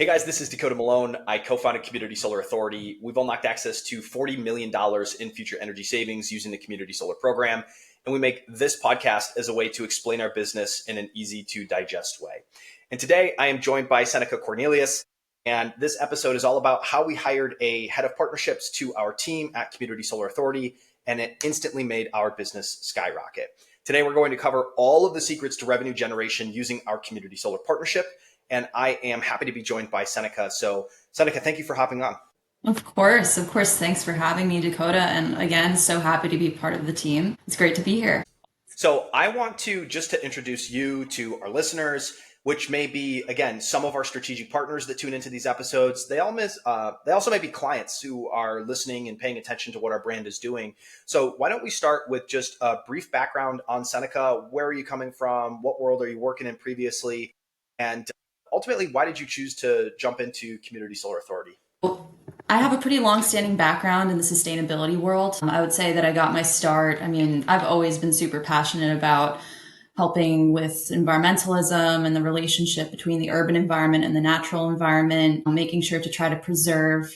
Hey guys, this is Dakota Malone. I co-founded Community Solar Authority. We've unlocked access to $40 million in future energy savings using the Community Solar program. And we make this podcast as a way to explain our business in an easy to digest way. And today I am joined by Seneca Cornelius. And this episode is all about how we hired a head of partnerships to our team at Community Solar Authority, and it instantly made our business skyrocket. Today, we're going to cover all of the secrets to revenue generation using our Community Solar partnership. And I am happy to be joined by Seneca. So Seneca, thank you for hopping on. Of course. Thanks for having me, Dakota. And again, so happy to be part of the team. It's great to be here. So I want to just to introduce you to our listeners, which may be, again, some of our strategic partners that tune into these episodes. They also may be clients who are listening and paying attention to what our brand is doing. So why don't we start with just a brief background on Seneca? Where are you coming from? What world are you working in previously? And ultimately, why did you choose to jump into Community Solar Authority? I have a pretty long-standing background in the sustainability world. I would say that I got my start. I've always been super passionate about helping with environmentalism and the relationship between the urban environment and the natural environment, making sure to try to preserve,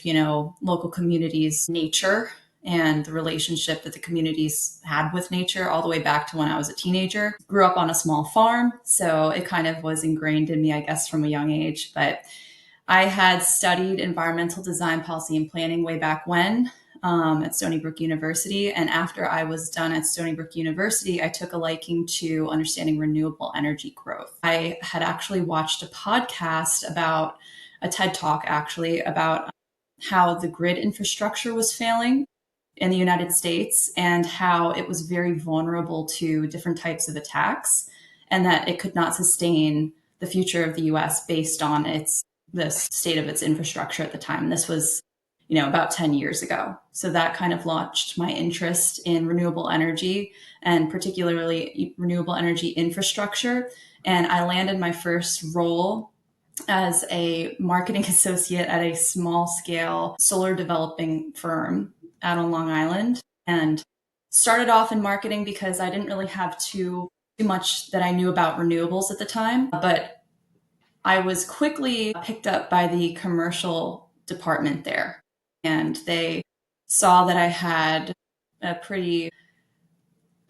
local communities' nature and the relationship that the communities had with nature all the way back to when I was a teenager. Grew up on a small farm, so it kind of was ingrained in me, I guess, from a young age. But I had studied environmental design, policy, and planning way back when at Stony Brook University. And after I was done at Stony Brook University, I took a liking to understanding renewable energy growth. I had actually watched a podcast about a TED Talk, actually, about how the grid infrastructure was failing in the United States and how it was very vulnerable to different types of attacks, and that it could not sustain the future of the US based on the state of its infrastructure at the time. This was, about 10 years ago. So that kind of launched my interest in renewable energy and particularly renewable energy infrastructure. And I landed my first role as a marketing associate at a small scale solar developing firm out on Long Island, and started off in marketing because I didn't really have too much that I knew about renewables at the time. But I was quickly picked up by the commercial department there, and they saw that I had a pretty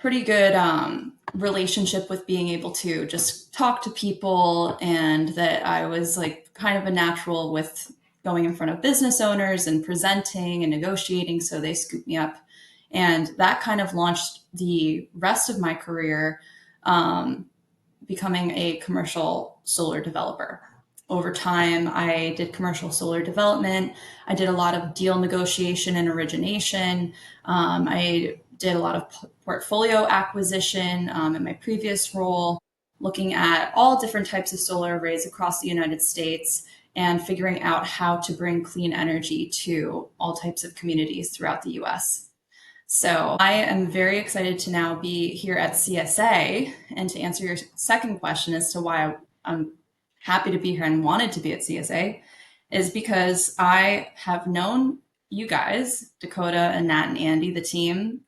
good relationship with being able to just talk to people, and that I was like kind of a natural with going in front of business owners and presenting and negotiating. So they scooped me up, and that kind of launched the rest of my career, becoming a commercial solar developer. Over time, I did commercial solar development. I did a lot of deal negotiation and origination. I did a lot of portfolio acquisition in my previous role, looking at all different types of solar arrays across the United States and figuring out how to bring clean energy to all types of communities throughout the US. So I am very excited to now be here at CSA. And to answer your second question as to why I'm happy to be here and wanted to be at CSA, is because I have known you guys, Dakota and Nat and Andy, the team,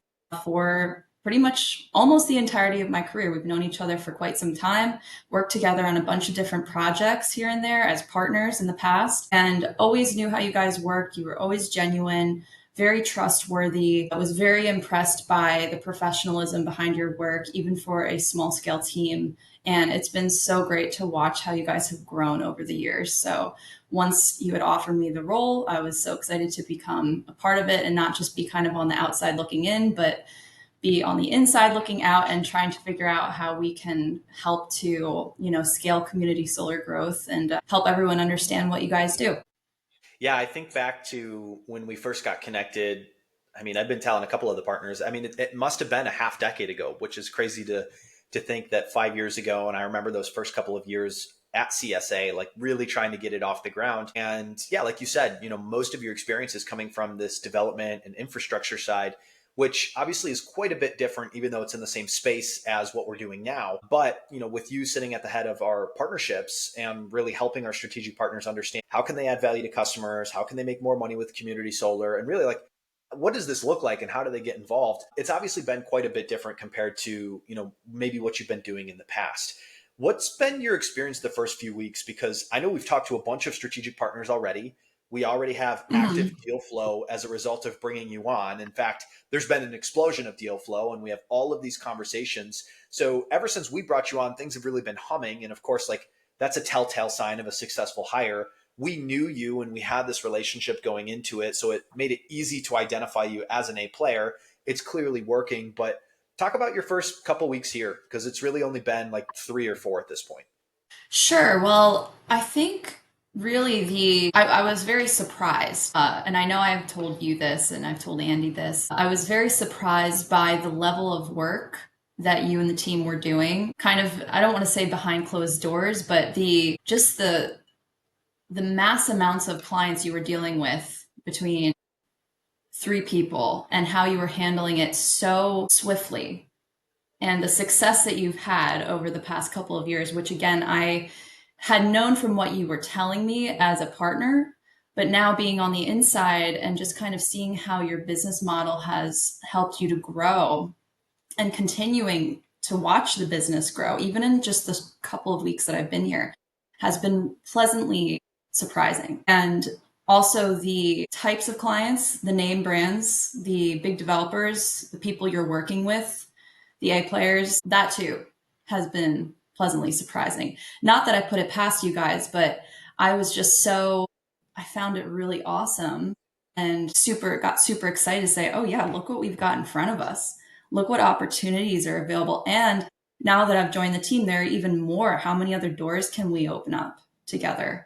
for pretty much almost the entirety of my career. We've known each other for quite some time, worked together on a bunch of different projects here and there as partners in the past, and always knew how you guys worked. You were always genuine, very trustworthy. I was very impressed by the professionalism behind your work, even for a small scale team. And it's been so great to watch how you guys have grown over the years. So once you had offered me the role, I was so excited to become a part of it and not just be kind of on the outside looking in, but be on the inside looking out and trying to figure out how we can help to, scale community solar growth and help everyone understand what you guys do. Yeah, I think back to when we first got connected. I've been telling a couple of the partners, it must have been a half decade ago, which is crazy to think that 5 years ago. And I remember those first couple of years at CSA, like really trying to get it off the ground. And yeah, like you said, most of your experience is coming from this development and infrastructure side, which obviously is quite a bit different, even though it's in the same space as what we're doing now. But, with you sitting at the head of our partnerships and really helping our strategic partners understand how can they add value to customers, how can they make more money with community solar, and really like, what does this look like and how do they get involved? It's obviously been quite a bit different compared to, maybe what you've been doing in the past. What's been your experience the first few weeks? Because I know we've talked to a bunch of strategic partners already. We already have active Mhm. deal flow as a result of bringing you on. In fact, there's been an explosion of deal flow, and we have all of these conversations. So ever since we brought you on, things have really been humming. And of course, like that's a telltale sign of a successful hire. We knew you and we had this relationship going into it. So it made it easy to identify you as an A player. It's clearly working. But talk about your first couple weeks here, because it's really only been like 3 or 4 at this point. Sure. Well, I think really I was very surprised, and I know I've told you this and I've told Andy this. I was very surprised by the level of work that you and the team were doing. Kind of, I don't want to say behind closed doors, but the mass amounts of clients you were dealing with between three people and how you were handling it so swiftly and the success that you've had over the past couple of years, which again, I had known from what you were telling me as a partner, but now being on the inside and just kind of seeing how your business model has helped you to grow and continuing to watch the business grow, even in just the couple of weeks that I've been here, has been pleasantly surprising. And also the types of clients, the name brands, the big developers, the people you're working with, the A players, that too has been pleasantly surprising. Not that I put it past you guys, but I was just so, I found it really awesome and got super excited to say, oh yeah, look what we've got in front of us. Look what opportunities are available. And now that I've joined the team, there are even more. How many other doors can we open up together?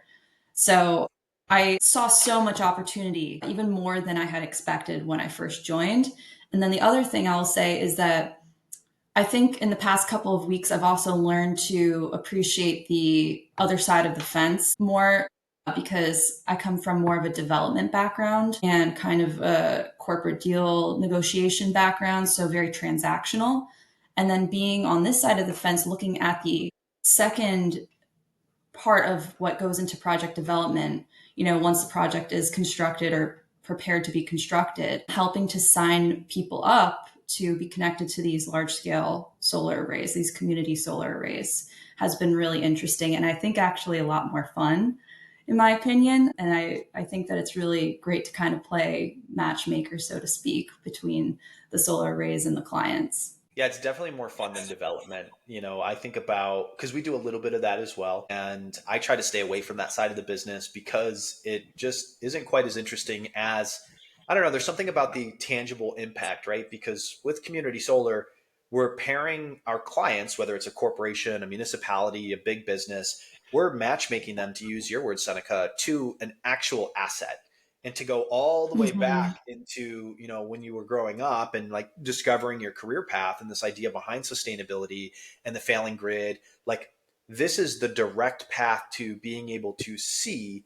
So I saw so much opportunity, even more than I had expected when I first joined. And then the other thing I'll say is that I think in the past couple of weeks, I've also learned to appreciate the other side of the fence more because I come from more of a development background and kind of a corporate deal negotiation background, so very transactional. And then being on this side of the fence, looking at the second part of what goes into project development, once the project is constructed or prepared to be constructed, helping to sign people up to be connected to these large scale solar arrays, these community solar arrays, has been really interesting. And I think actually a lot more fun, in my opinion. And I think that it's really great to kind of play matchmaker, so to speak, between the solar arrays and the clients. Yeah, it's definitely more fun than development. I think about because we do a little bit of that as well. And I try to stay away from that side of the business because it just isn't quite as interesting as, I don't know, there's something about the tangible impact, right? Because with community solar, we're pairing our clients, whether it's a corporation, a municipality, a big business, we're matchmaking them, to use your word, Seneca, to an actual asset. And to go all the way Mhm. back into when you were growing up and like discovering your career path and this idea behind sustainability and the failing grid, like this is the direct path to being able to see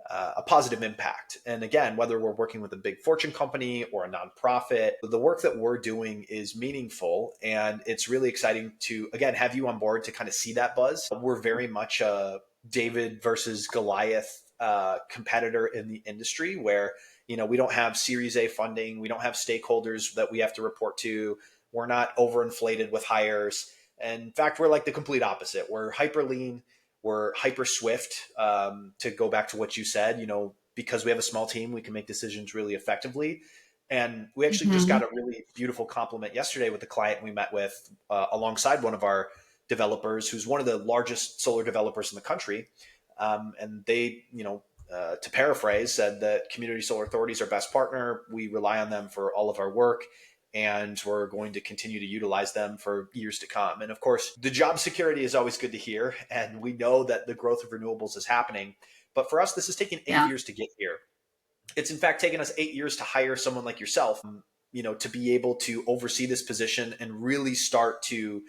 a positive impact. And again, whether we're working with a big fortune company or a nonprofit, the work that we're doing is meaningful, and it's really exciting to again have you on board to kind of see that buzz. We're very much a David versus Goliath competitor in the industry, where we don't have Series A funding, we don't have stakeholders that we have to report to, we're not overinflated with hires. And in fact, we're like the complete opposite. We're hyper lean, we're hyper swift. To go back to what you said, because we have a small team, we can make decisions really effectively. And we actually just got Mhm. a really beautiful compliment yesterday with the client we met with, alongside one of our developers, who's one of the largest solar developers in the country. And they, to paraphrase, said that community solar authorities are best partner. We rely on them for all of our work, and we're going to continue to utilize them for years to come. And of course, the job security is always good to hear. And we know that the growth of renewables is happening. But for us, this has taken eight Yeah. years to get here. It's in fact taken us 8 years to hire someone like yourself, to be able to oversee this position and really start to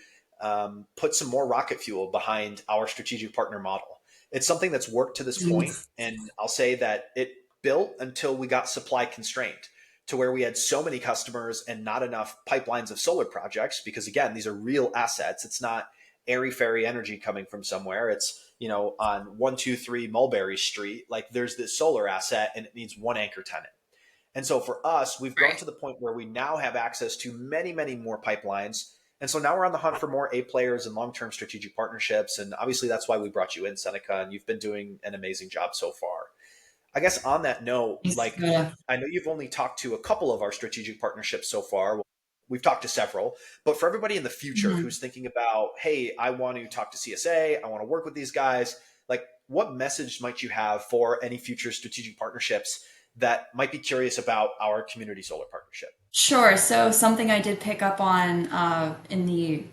put some more rocket fuel behind our strategic partner model. It's something that's worked to this point, and I'll say that it built until we got supply constrained to where we had so many customers and not enough pipelines of solar projects. Because again, these are real assets. It's not airy fairy energy coming from somewhere. It's on 123 Mulberry Street, like there's this solar asset and it needs one anchor tenant. And so for us, we've grown Right. to the point where we now have access to many, many more pipelines. And so now we're on the hunt for more A players and long-term strategic partnerships. And obviously that's why we brought you in, Seneca, and you've been doing an amazing job so far. I guess on that note, Thanks, like Dakota. I know you've only talked to a couple of our strategic partnerships so far. We've talked to several, but for everybody in the future Mhm. who's thinking about, hey, I want to talk to CSA, I want to work with these guys, like what message might you have for any future strategic partnerships that might be curious about our community solar partnership? Sure. So something I did pick up on in the,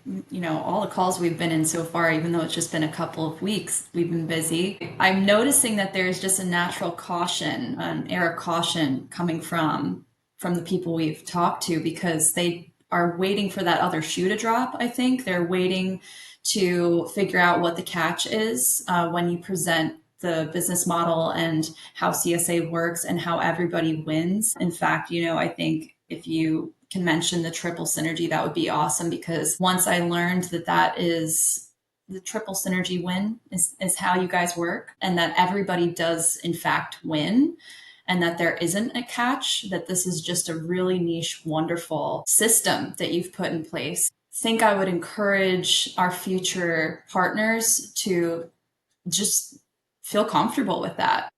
all the calls we've been in so far, even though it's just been a couple of weeks, we've been busy. I'm noticing that there's just a natural caution, an air of caution coming from the people we've talked to because they are waiting for that other shoe to drop. I think they're waiting to figure out what the catch is when you present the business model and how CSA works and how everybody wins. In fact, I think if you can mention the triple synergy, that would be awesome because once I learned that that is the triple synergy win is how you guys work and that everybody does in fact win and that there isn't a catch, that this is just a really niche, wonderful system that you've put in place. I think I would encourage our future partners to just feel comfortable with that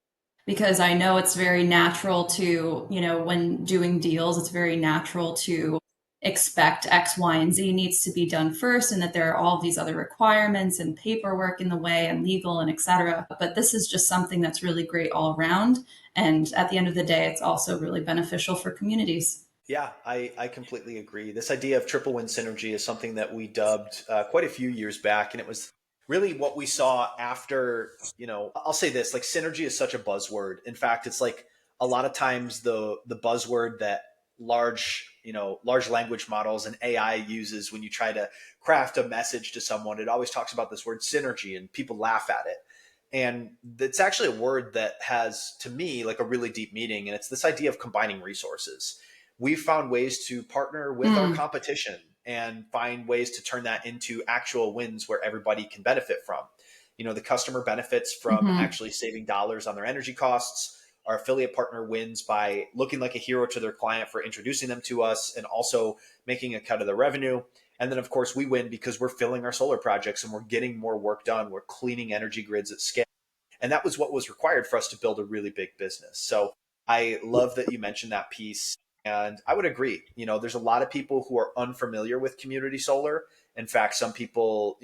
because I know it's very natural to, when doing deals, it's very natural to expect X, Y, and Z needs to be done first, and that there are all these other requirements and paperwork in the way and legal and et cetera. But this is just something that's really great all around. And at the end of the day, it's also really beneficial for communities. Yeah, I completely agree. This idea of triple win synergy is something that we dubbed quite a few years back. And it was really what we saw after, I'll say this, like synergy is such a buzzword. In fact, it's like a lot of times the buzzword that large language models and AI uses when you try to craft a message to someone, it always talks about this word synergy and people laugh at it. And it's actually a word that has, to me, like a really deep meaning. And it's this idea of combining resources. We've found ways to partner with our Mm, competition and find ways to turn that into actual wins where everybody can benefit from. The customer benefits from hmm actually saving dollars on their energy costs. Our affiliate partner wins by looking like a hero to their client for introducing them to us and also making a cut of the revenue. And then, of course, we win because we're filling our solar projects and we're getting more work done. We're cleaning energy grids at scale. And that was what was required for us to build a really big business. So I love that you mentioned that piece. And I would agree. There's a lot of people who are unfamiliar with community solar. In fact, some people,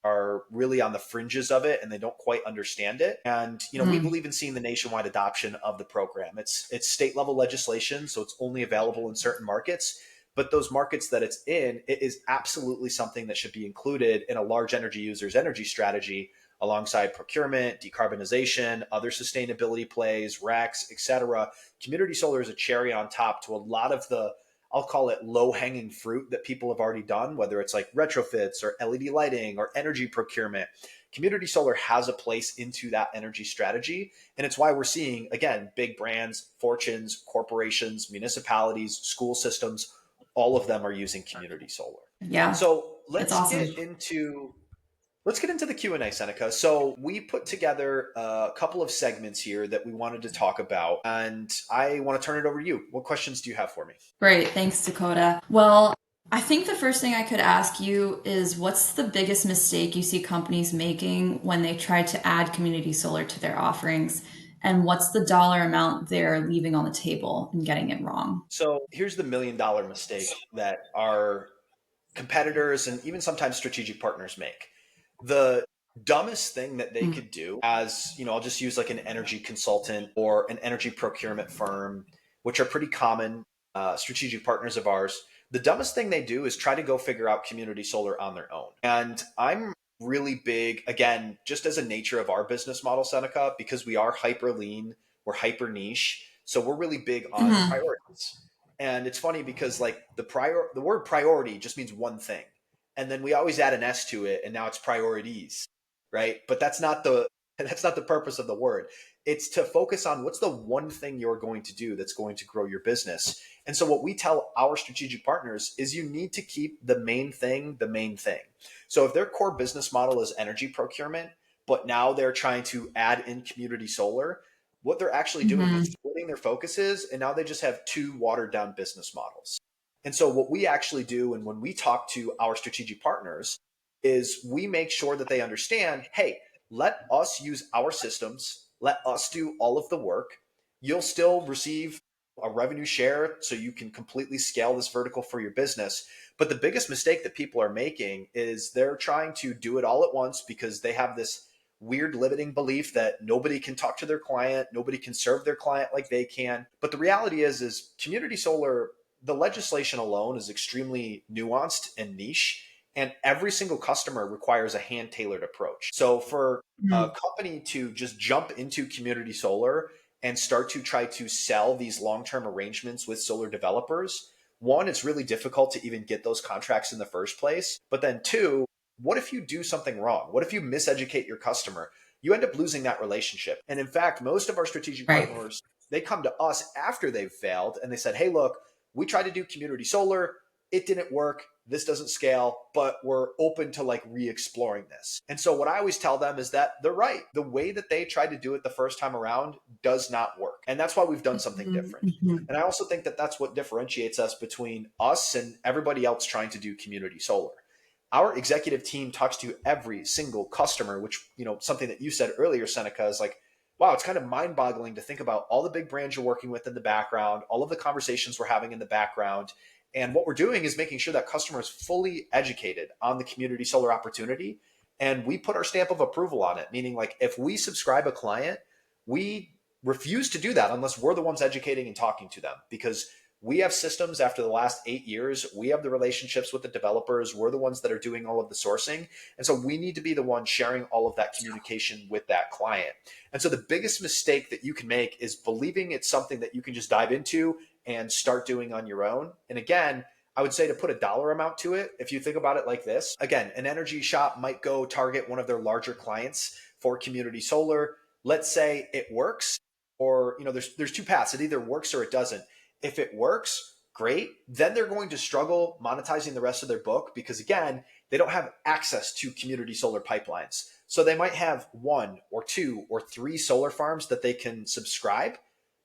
are really on the fringes of it and they don't quite understand it. And, we've mm. even seen the nationwide adoption of the program. It's state level legislation, so it's only available in certain markets. But those markets that it's in, it is absolutely something that should be included in a large energy user's energy strategy alongside procurement, decarbonization, other sustainability plays, RECs, et cetera. Community solar is a cherry on top to a lot of the, I'll call it low hanging fruit that people have already done, whether it's like retrofits or LED lighting or energy procurement. Community solar has a place into that energy strategy. And it's why we're seeing, again, big brands, fortunes, corporations, municipalities, school systems, all of them are using community solar. Yeah, So it's awesome. let's get into the Q&A, Seneca. So we put together a couple of segments here that we wanted to talk about, and I want to turn it over to you. What questions do you have for me? Great. Thanks, Dakota. Well, I think the first thing I could ask you is what's the biggest mistake you see companies making when they try to add community solar to their offerings? And what's the dollar amount they're leaving on the table and getting it wrong? So here's the $1 million mistake that our competitors and even sometimes strategic partners make. The dumbest thing that they Mm. could do, as I'll just use like an energy consultant or an energy procurement firm, which are pretty common strategic partners of ours. The dumbest thing they do is try to go figure out community solar on their own. And I'm really big, again, just as a nature of our business model, Seneca, because we are hyper lean, we're hyper niche. So we're really big on Mhm. priorities. And it's funny because like the word priority just means one thing. And then we always add an S to it and now it's priorities, right? But that's not the that's not the purpose of the word. It's to focus on what's the one thing you're going to do that's going to grow your business. And so what we tell our strategic partners is you need to keep the main thing the main thing. So if their core business model is energy procurement, but now they're trying to add in community solar, what they're actually doing is Mhm. splitting their focuses and now they just have two watered down business models. And so what we actually do, and when we talk to our strategic partners, is we make sure that they understand, hey, let us use our systems, let us do all of the work. You'll still receive a revenue share so you can completely scale this vertical for your business. But the biggest mistake that people are making is they're trying to do it all at once because they have this weird limiting belief that nobody can talk to their client, nobody can serve their client like they can. But the reality is community solar, the legislation alone is extremely nuanced and niche, and every single customer requires a hand-tailored approach. So for a Mhm. company to just jump into community solar and start to try to sell these long-term arrangements with solar developers, one, it's really difficult to even get those contracts in the first place. But then two, what if you do something wrong? What if you miseducate your customer? You end up losing that relationship. And in fact, most of our strategic Right. partners, they come to us after they've failed and they said, hey, look, we tried to do community solar. It didn't work. This doesn't scale, but we're open to like re-exploring this. And so what I always tell them is that they're right. The way that they tried to do it the first time around does not work. And that's why we've done something Mhm. different. Mhm. And I also think that that's what differentiates us between us and everybody else trying to do community solar. Our executive team talks to every single customer, which, something that you said earlier, Seneca, is like, wow, it's kind of mind boggling to think about all the big brands you're working with in the background, all of the conversations we're having in the background. And what we're doing is making sure that customers fully educated on the community solar opportunity. And we put our stamp of approval on it, meaning like if we subscribe a client, we refuse to do that unless we're the ones educating and talking to them, because we have systems after the last 8 years. We have the relationships with the developers. We're the ones that are doing all of the sourcing. And so we need to be the one sharing all of that communication with that client. And so the biggest mistake that you can make is believing it's something that you can just dive into and start doing on your own. And again, I would say to put a dollar amount to it, if you think about it like this, again, an energy shop might go target one of their larger clients for community solar. Let's say it works, or there's two paths. It either works or it doesn't. If it works, great. Then they're going to struggle monetizing the rest of their book because, again, they don't have access to community solar pipelines. So they might have one or two or three solar farms that they can subscribe.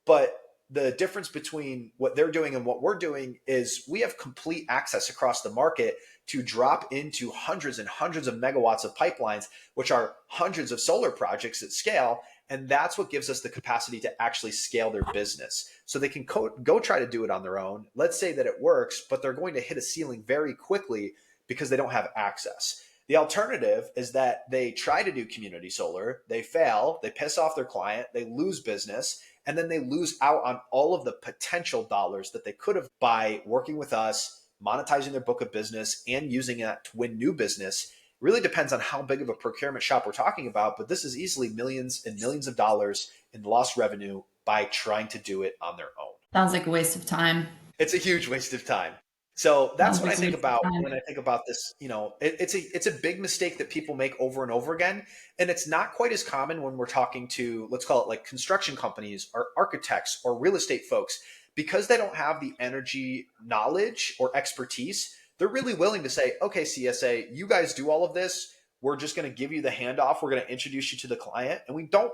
But the difference between what they're doing and what we're doing is we have complete access across the market to drop into hundreds and hundreds of megawatts of pipelines, which are hundreds of solar projects at scale. And that's what gives us the capacity to actually scale their business. So they can go try to do it on their own. Let's say that it works, but they're going to hit a ceiling very quickly because they don't have access. The alternative is that they try to do community solar, they fail, they piss off their client, they lose business, and then they lose out on all of the potential dollars that they could have by working with us, monetizing their book of business, and using that to win new business. Really depends on how big of a procurement shop we're talking about, but this is easily millions and millions of dollars in lost revenue by trying to do it on their own. Sounds like a waste of time. It's a huge waste of time. So that's Sounds what I like a think waste of about time. when I think about this. It's a big mistake that people make over and over again, and it's not quite as common when we're talking to, let's call it like construction companies or architects or real estate folks, because they don't have the energy knowledge or expertise. They're really willing to say, okay, CSA, you guys do all of this. We're just going to give you the handoff. We're going to introduce you to the client, and we don't.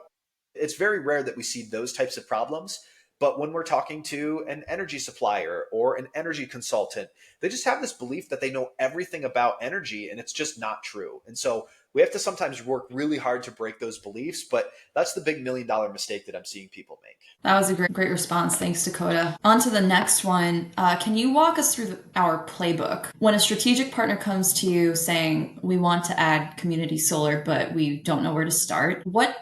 It's very rare that we see those types of problems. But when we're talking to an energy supplier or an energy consultant, they just have this belief that they know everything about energy, and it's just not true. And so we have to sometimes work really hard to break those beliefs. But that's the big $1 million mistake that I'm seeing people make. That was a great response. Thanks, Dakota. On to the next one. Can you walk us through our playbook? When a strategic partner comes to you saying, we want to add community solar, but we don't know where to start, what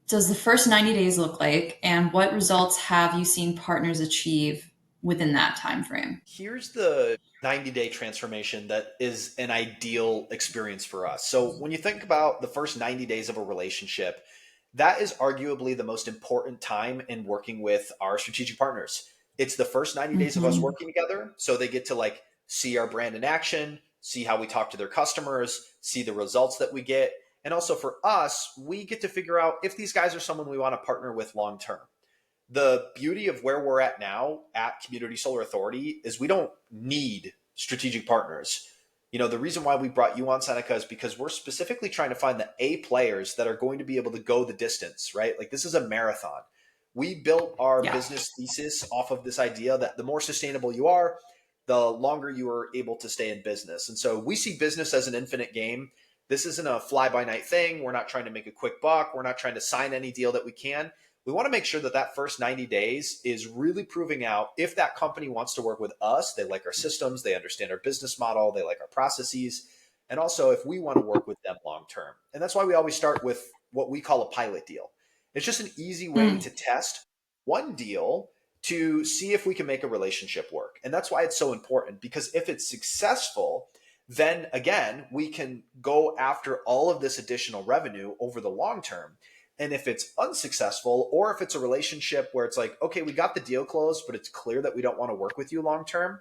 does the first 90 days look like, and what results have you seen partners achieve within that time frame? Here's the 90-day transformation that is an ideal experience for us. So when you think about the first 90 days of a relationship, that is arguably the most important time in working with our strategic partners. It's the first 90 days of us Mm-hmm. working together. So they get to like see our brand in action, see how we talk to their customers, see the results that we get. And also for us, we get to figure out if these guys are someone we want to partner with long term. The beauty of where we're at now at Community Solar Authority is we don't need strategic partners. The reason why we brought you on, Seneca, is because we're specifically trying to find the A players that are going to be able to go the distance, right? Like this is a marathon. We built our Yeah. business thesis off of this idea that the more sustainable you are, the longer you are able to stay in business. And so we see business as an infinite game. This isn't a fly by night thing. We're not trying to make a quick buck. We're not trying to sign any deal that we can. We want to make sure that that first 90 days is really proving out if that company wants to work with us, they like our systems, they understand our business model, they like our processes, and also if we want to work with them long term. And that's why we always start with what we call a pilot deal. It's just an easy way Mm. to test one deal to see if we can make a relationship work. And that's why it's so important, because if it's successful, then again, we can go after all of this additional revenue over the long term. And if it's unsuccessful, or if it's a relationship where it's like, okay, we got the deal closed, but it's clear that we don't want to work with you long term,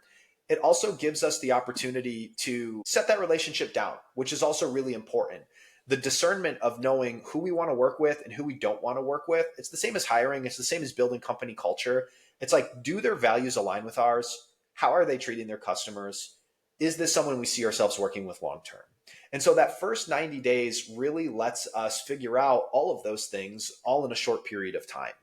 it also gives us the opportunity to set that relationship down, which is also really important. The discernment of knowing who we want to work with and who we don't want to work with, it's the same as hiring. It's the same as building company culture. It's like, do their values align with ours? How are they treating their customers? Is this someone we see ourselves working with long term? And so that first 90 days really lets us figure out all of those things all in a short period of time.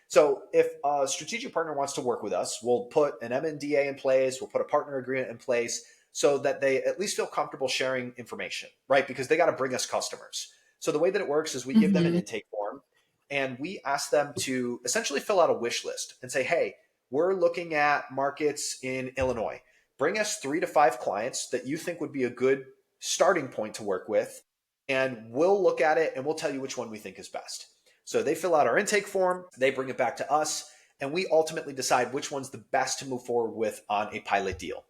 So if a strategic partner wants to work with us, we'll put an MNDA in place, we'll put a partner agreement in place so that they at least feel comfortable sharing information, right? Because they got to bring us customers. So the way that it works is we give them an Hmm. intake form and we ask them to essentially fill out a wish list and say, hey, we're looking at markets in Illinois. Bring us 3 to 5 clients that you think would be a good starting point to work with, and we'll look at it and we'll tell you which one we think is best. So they fill out our intake form, they bring it back to us, and we ultimately decide which one's the best to move forward with on a pilot deal.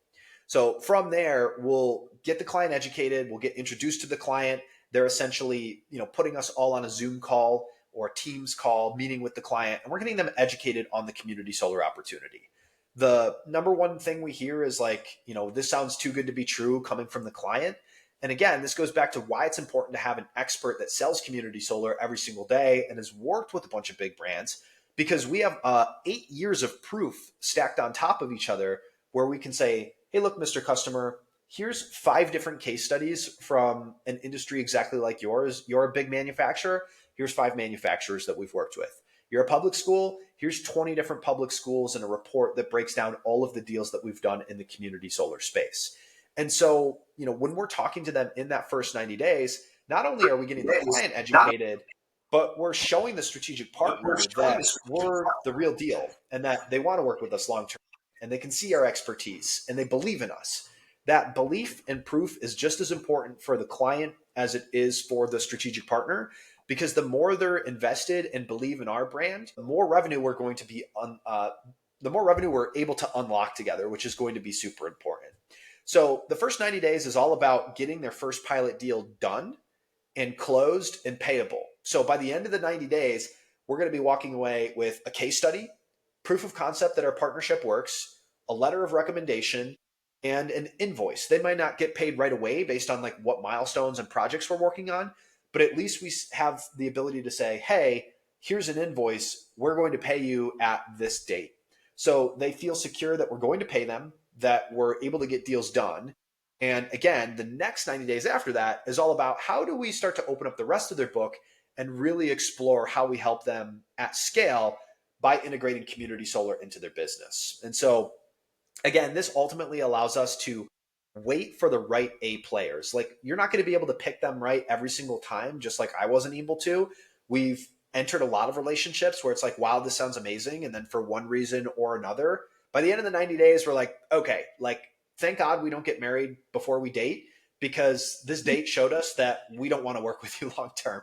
So from there, we'll get the client educated, we'll get introduced to the client. They're essentially, putting us all on a Zoom call or a Teams call, meeting with the client, and we're getting them educated on the community solar opportunity. The number one thing we hear is like, this sounds too good to be true coming from the client. And again, this goes back to why it's important to have an expert that sells community solar every single day and has worked with a bunch of big brands, because we have 8 years of proof stacked on top of each other where we can say, hey, look, Mr. Customer, here's 5 different case studies from an industry exactly like yours. You're a big manufacturer. Here's 5 manufacturers that we've worked with. You're a public school. Here's 20 different public schools and a report that breaks down all of the deals that we've done in the community solar space. And so, when we're talking to them in that first 90 days, not only are we getting the client educated, but we're showing the strategic partner that we're the real deal and that they want to work with us long term and they can see our expertise and they believe in us. That belief and proof is just as important for the client as it is for the strategic partner, because the more they're invested and believe in our brand, the more revenue we're going to be the more revenue we're able to unlock together, which is going to be super important. So the first 90 days is all about getting their first pilot deal done and closed and payable. So by the end of the 90 days, we're going to be walking away with a case study, proof of concept that our partnership works, a letter of recommendation, and an invoice. They might not get paid right away based on like what milestones and projects we're working on, but at least we have the ability to say, hey, here's an invoice. We're going to pay you at this date. So they feel secure that we're going to pay them, that we're able to get deals done. And again, the next 90 days after that is all about how do we start to open up the rest of their book and really explore how we help them at scale by integrating community solar into their business. And so, again, this ultimately allows us to wait for the right A players. Like, you're not going to be able to pick them right every single time, just like I wasn't able to. We've entered a lot of relationships where it's like, wow, this sounds amazing. And then for one reason or another, by the end of the 90 days, we're like, okay, like, thank God we don't get married before we date, because this date showed us that we don't want to work with you long term.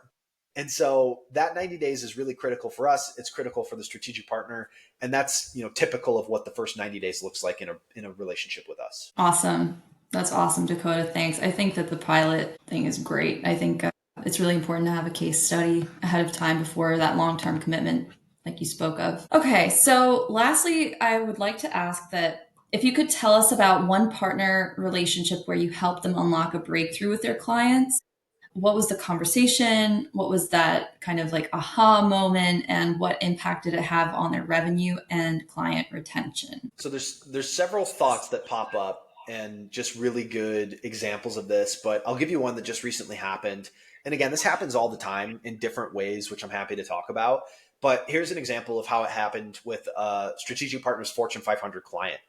And so that 90 days is really critical for us. It's critical for the strategic partner. And that's, typical of what the first 90 days looks like in a relationship with us. Awesome. That's awesome, Dakota. Thanks. I think that the pilot thing is great. I think it's really important to have a case study ahead of time before that long-term commitment, like you spoke of. Okay, so lastly, I would like to ask that if you could tell us about one partner relationship where you helped them unlock a breakthrough with their clients. What was the conversation? What was that kind of like aha moment? And what impact did it have on their revenue and client retention? So there's several thoughts that pop up and just really good examples of this, but I'll give you one that just recently happened. And again, this happens all the time in different ways, which I'm happy to talk about. But here's an example of how it happened with a strategic partner's Fortune 500 client.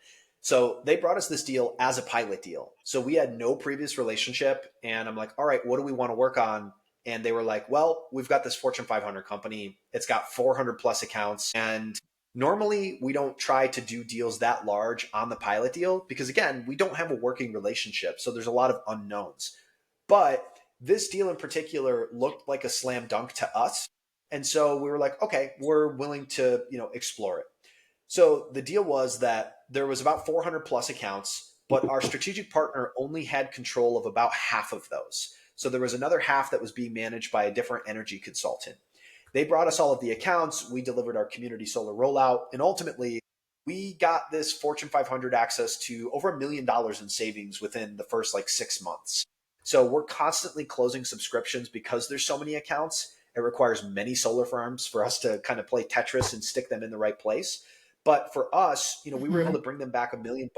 So they brought us this deal as a pilot deal. So we had no previous relationship. And I'm like, all right, what do we want to work on? And they were like, well, we've got this Fortune 500 company. It's got 400 plus accounts. And normally we don't try to do deals that large on the pilot deal because, again, we don't have a working relationship. So there's a lot of unknowns. But this deal in particular looked like a slam dunk to us. And so we were like, okay, we're willing to, explore it. So the deal was that there was about 400 plus accounts, but our strategic partner only had control of about half of those. So there was another half that was being managed by a different energy consultant. They brought us all of the accounts. We delivered our community solar rollout. And ultimately, we got this Fortune 500 access to over $1 million in savings within the first like 6 months. So we're constantly closing subscriptions because there's so many accounts. It requires many solar farms for us to kind of play Tetris and stick them in the right place. But for us, we were able Mhm. to bring them back $1 million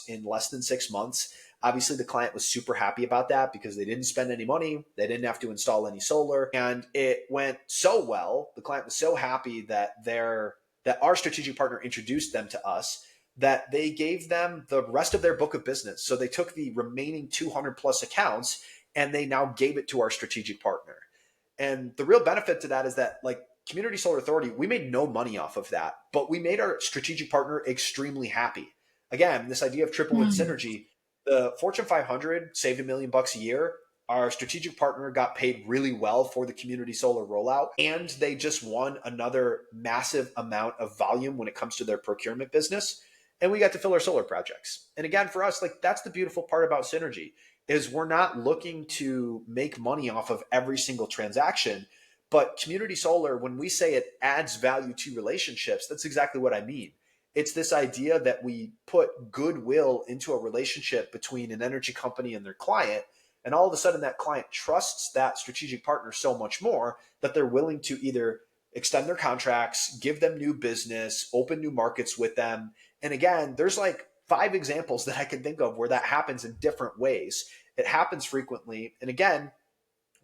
in less than 6 months. Obviously, the client was super happy about that because they didn't spend any money. They didn't have to install any solar. And it went so well. The client was so happy that our strategic partner introduced them to us that they gave them the rest of their book of business. So they took the remaining 200 plus accounts and they now gave it to our strategic partner. And the real benefit to that is that, like, Community Solar Authority, we made no money off of that, but we made our strategic partner extremely happy. Again, this idea of triple win Mm. synergy, the Fortune 500 saved $1 million a year. Our strategic partner got paid really well for the community solar rollout, and they just won another massive amount of volume when it comes to their procurement business. And we got to fill our solar projects. And again, for us, like, that's the beautiful part about synergy is we're not looking to make money off of every single transaction. But community solar, when we say it adds value to relationships, that's exactly what I mean. It's this idea that we put goodwill into a relationship between an energy company and their client. And all of a sudden, that client trusts that strategic partner so much more that they're willing to either extend their contracts, give them new business, open new markets with them. And again, there's like 5 examples that I can think of where that happens in different ways. It happens frequently. And again,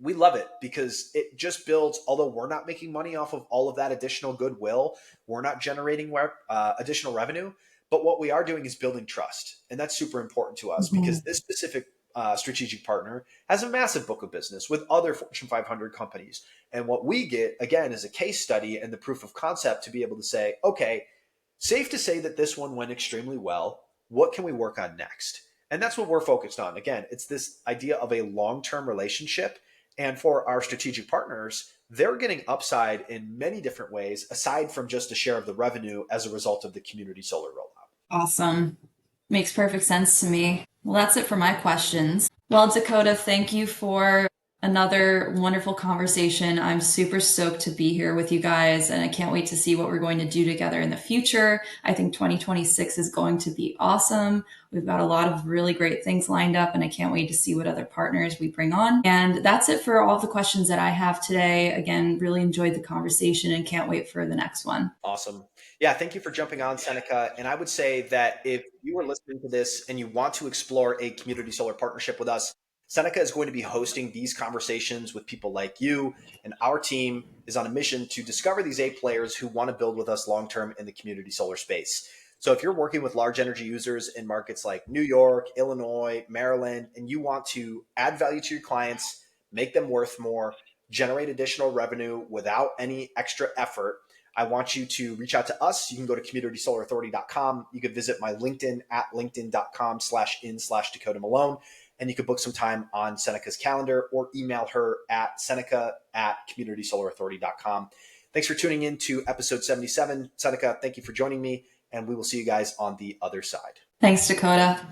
we love it because it just builds, although we're not making money off of all of that additional goodwill, we're not generating additional revenue, but what we are doing is building trust. And that's super important to us because Mhm. this specific strategic partner has a massive book of business with other Fortune 500 companies. And what we get, again, is a case study and the proof of concept to be able to say, okay, safe to say that this one went extremely well. What can we work on next? And that's what we're focused on. Again, it's this idea of a long term relationship. And for our strategic partners, they're getting upside in many different ways, aside from just a share of the revenue as a result of the community solar rollout. Awesome. Makes perfect sense to me. Well, that's it for my questions. Well, Dakota, thank you for another wonderful conversation. I'm super stoked to be here with you guys, and I can't wait to see what we're going to do together in the future. I think 2026 is going to be awesome. We've got a lot of really great things lined up, and I can't wait to see what other partners we bring on. And that's it for all the questions that I have today. Again, really enjoyed the conversation and can't wait for the next one. Awesome. Yeah, thank you for jumping on, Seneca. And I would say that if you are listening to this and you want to explore a community solar partnership with us, Seneca is going to be hosting these conversations with people like you. And our team is on a mission to discover these A players who want to build with us long term in the community solar space. So if you're working with large energy users in markets like New York, Illinois, Maryland, and you want to add value to your clients, make them worth more, generate additional revenue without any extra effort, I want you to reach out to us. You can go to communitysolaurauthority.com. You could visit my LinkedIn at linkedin.com/in/Dakota Malone. And you could book some time on Seneca's calendar or email her at Seneca@communitysolaurauthority.com. Thanks for tuning in to episode 77. Seneca, thank you for joining me, and we will see you guys on the other side. Thanks, Dakota.